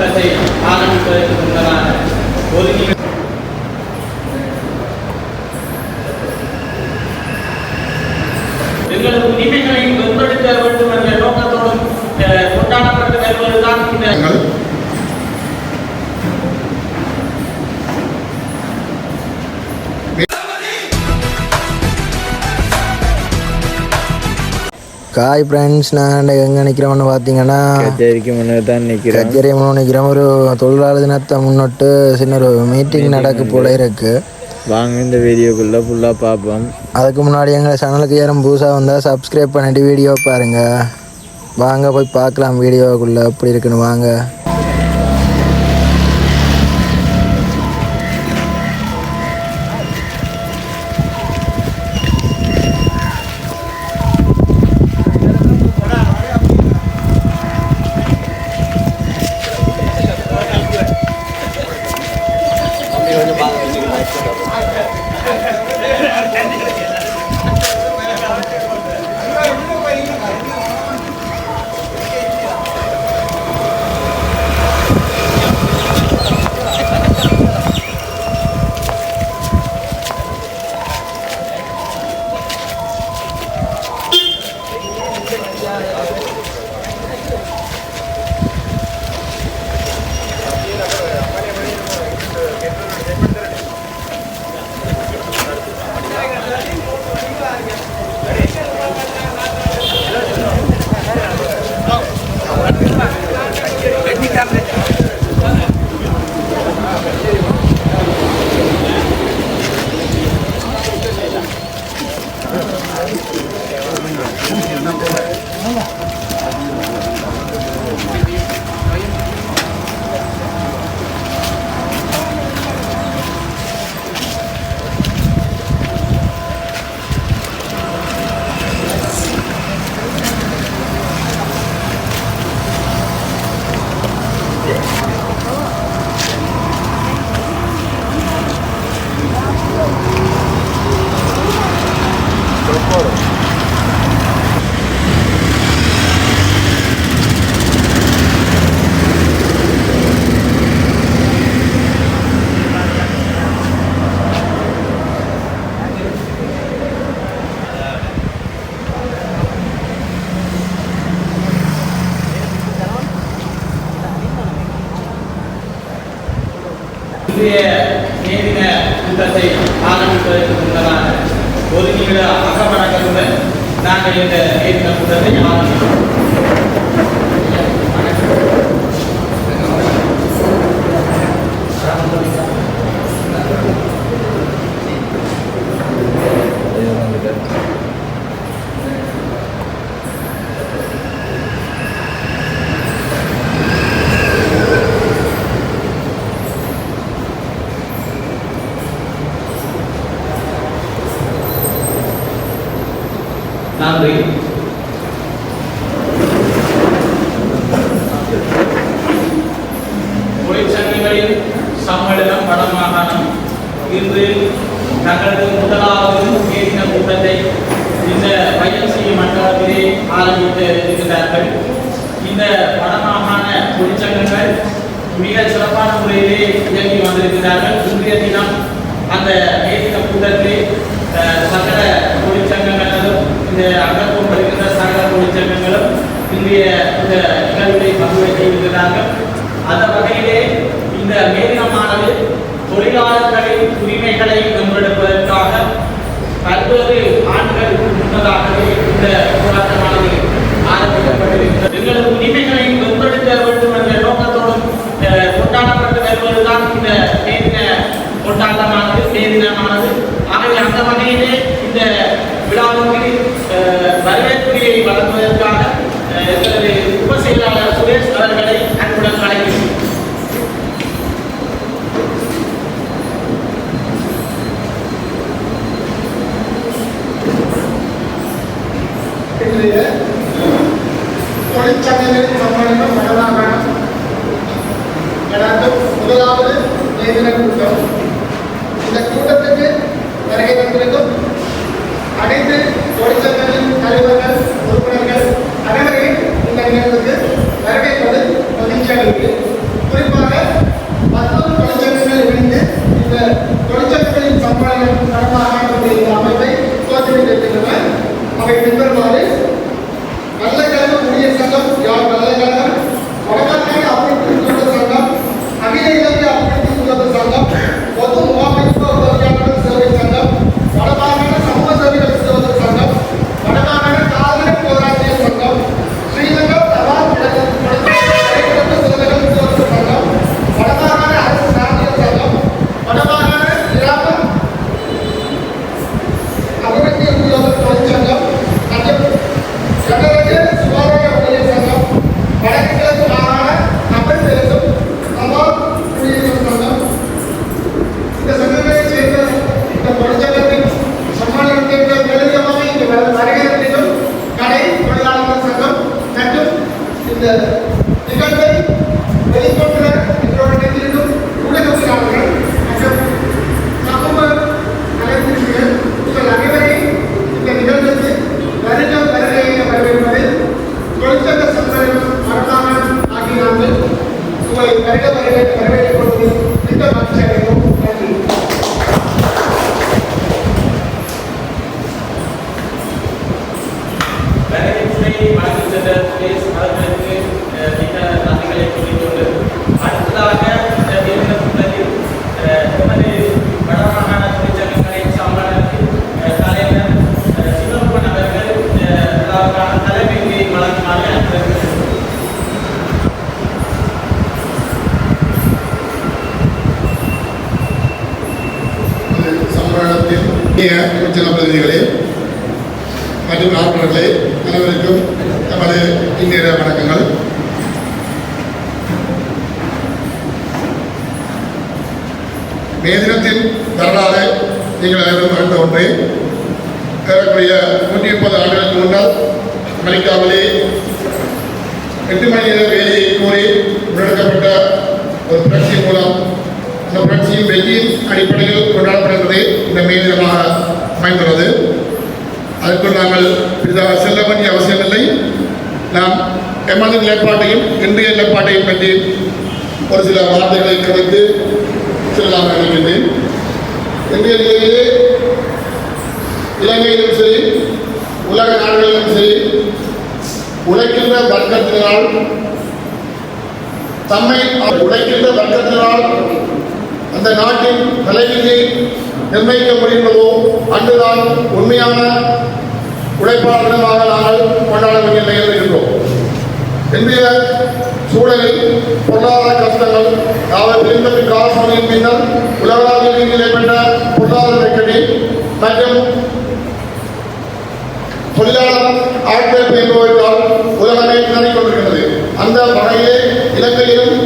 கூட்டத்தை ஆரம்பிப்பதற்கு முன்னதாக எங்களது உரிமைகளை வென்றெடுக்க வேண்டும் என்ற நோக்கத்தோடு கொண்டாடப்பட்டு வருவதுதான் இந்த காய் ஃப்ரெண்ட்ஸ். நான் எங்கே நிற்கிறோம்னு பார்த்தீங்கன்னா கச்சேரிக்கு முன்னாடி தான் நிற்கிறேன். கச்சேரி நிற்கிறோம். ஒரு தொழிலாளர் தினத்தை முன்னிட்டு சின்ன ஒரு மீட்டிங் நடக்க போல இருக்கு. வாங்க இந்த வீடியோக்குள்ளே ஃபுல்லாக பார்ப்போம். அதுக்கு முன்னாடி எங்கள் சேனலுக்கு யாரும் புதுசாக வந்தால் சப்ஸ்கிரைப் பண்ணிட்டு வீடியோ பாருங்கள். வாங்க போய் பார்க்கலாம் வீடியோக்குள்ளே எப்படி இருக்குன்னு. வாங்க. இன்றைய நேரின கூட்டத்தை ஆரம்பிப்பதற்கு முன்னதாக ஒரு நிமிட அகவணக்கத்துடன் நாங்கள் இந்த நேரின கூட்டத்தை ஆரம்பிக்கிறோம். நன்றி. தொழிற்சங்கங்களின் சம்மேளனம் வடமாகாணம் இன்று தங்களது முதலாவது நேரின கூட்டத்தை இந்த YMCA மண்டலத்திலே ஆரம்பித்து இருக்கிறார்கள். இந்த வடமாகாண தொழிற்சங்கங்கள் மிக சிறப்பான முறையிலே இயங்கி வந்திருக்கிறார்கள். இன்றைய தினம் அந்த நேரின கூட்டத்திலே சகல தொழிற்சங்கங்களும் இந்த அங்கத்துவம் படுகின்ற சகல தொழிற்சங்கங்களும் இன்றைய இந்த நிகழ்வுகளை பங்கு வைத்திருக்கிறார்கள். அந்த வகையிலே இந்த மேலினமானது தொழிலாளர்களின் உரிமைகளை வென்றெடுப்பதற்காக பல்வேறு ஆண்டுகளுக்கு முன்னதாகவே இந்த போராட்டமானது ஆரம்பிக்கப்பட்டிருக்கிறது. எங்களது உரிமைகளை வென்றெடுக்க வேண்டும் என்ற நோக்கத்தோடு கொண்டாடப்பட்டு வருவதுதான் இந்த மேலின கொண்டாட்டமானது மேலினமானது. ஆகவே அந்த வகையிலே இந்த விழாவுக்கு வரவேற்புரையை வழங்குவதற்காக எங்களது உப செயலாளர் சுரேஷ் அவர்களை அன்புடன் அழைக்கிறேன். தொழிற்சங்கங்களின் சம்மேளனம் வடமாகாணம் நடத்தும் முதலாவது நேரின கூட்டம். இந்த கூட்டத்துக்கு வருகை தந்திருக்கும் அனைத்து தொழிற்சங்கங்களின் தலைவர்கள், உறுப்பினர்கள் அனைவரையும் இந்த நிகழ்வுக்கு வருகை மகிழ்ச்சியாக இருக்கு. பிரதிநிதிகளே மற்றும் நாட்களே அனைவருக்கும் நமது இந்திய வணக்கங்கள். மே தினத்தின் வரலாறு நீங்கள் அனைவரும் அறிந்த ஒன்றே. ஏறக்குறைய 130 ஆண்டுகளுக்கு முன்னால் அமெரிக்காவிலே 8 மணி நேர வேலையை கோரி முன்னெடுக்கப்பட்ட ஒரு புரட்சி மூலம் அந்த புரட்சியின் வெற்றியின் அடிப்படையில் கொண்டாடப்படுகிறது இந்த மே தினமாக அமைந்துள்ளது. அதற்குள் நாங்கள் பெரிதாக செல்ல வேண்டிய அவசியமில்லை. நாம் எமது நிலைப்பாட்டையும் இன்றைய நிலைப்பாட்டையும் பற்றி ஒரு சில வார்த்தைகளை கலைத்து செல்லலாம் நினைக்கின்றேன். இன்றைய நிலையிலே இலங்கையிலும் சரி உலக நாடுகளிலும் சரி உழைக்கின்ற வர்க்கத்தினால் அந்த நாட்டின் தலைவியை நிர்ணயிக்க முடியுமோ அன்றுதான் உண்மையான உழைப்பாளர்களாக நாங்கள் கொண்டாட வேண்டிய நிலையில் இருக்கின்றோம். இன்றைய சூழலில் பொருளாதார கஷ்டங்கள் பிரிந்தபின் காலப்பகுதியின் பின்னர் உலகளாவிய ரீதியில் ஏற்பட்ட பொருளாதார நெருக்கடி மற்றும் தொழிலாளர் ஆட்பேர்ப்பு என்பவற்றால் உலகமே திணறிக் கொண்டிருக்கிறது. அந்த வகையிலே இலங்கையிலும்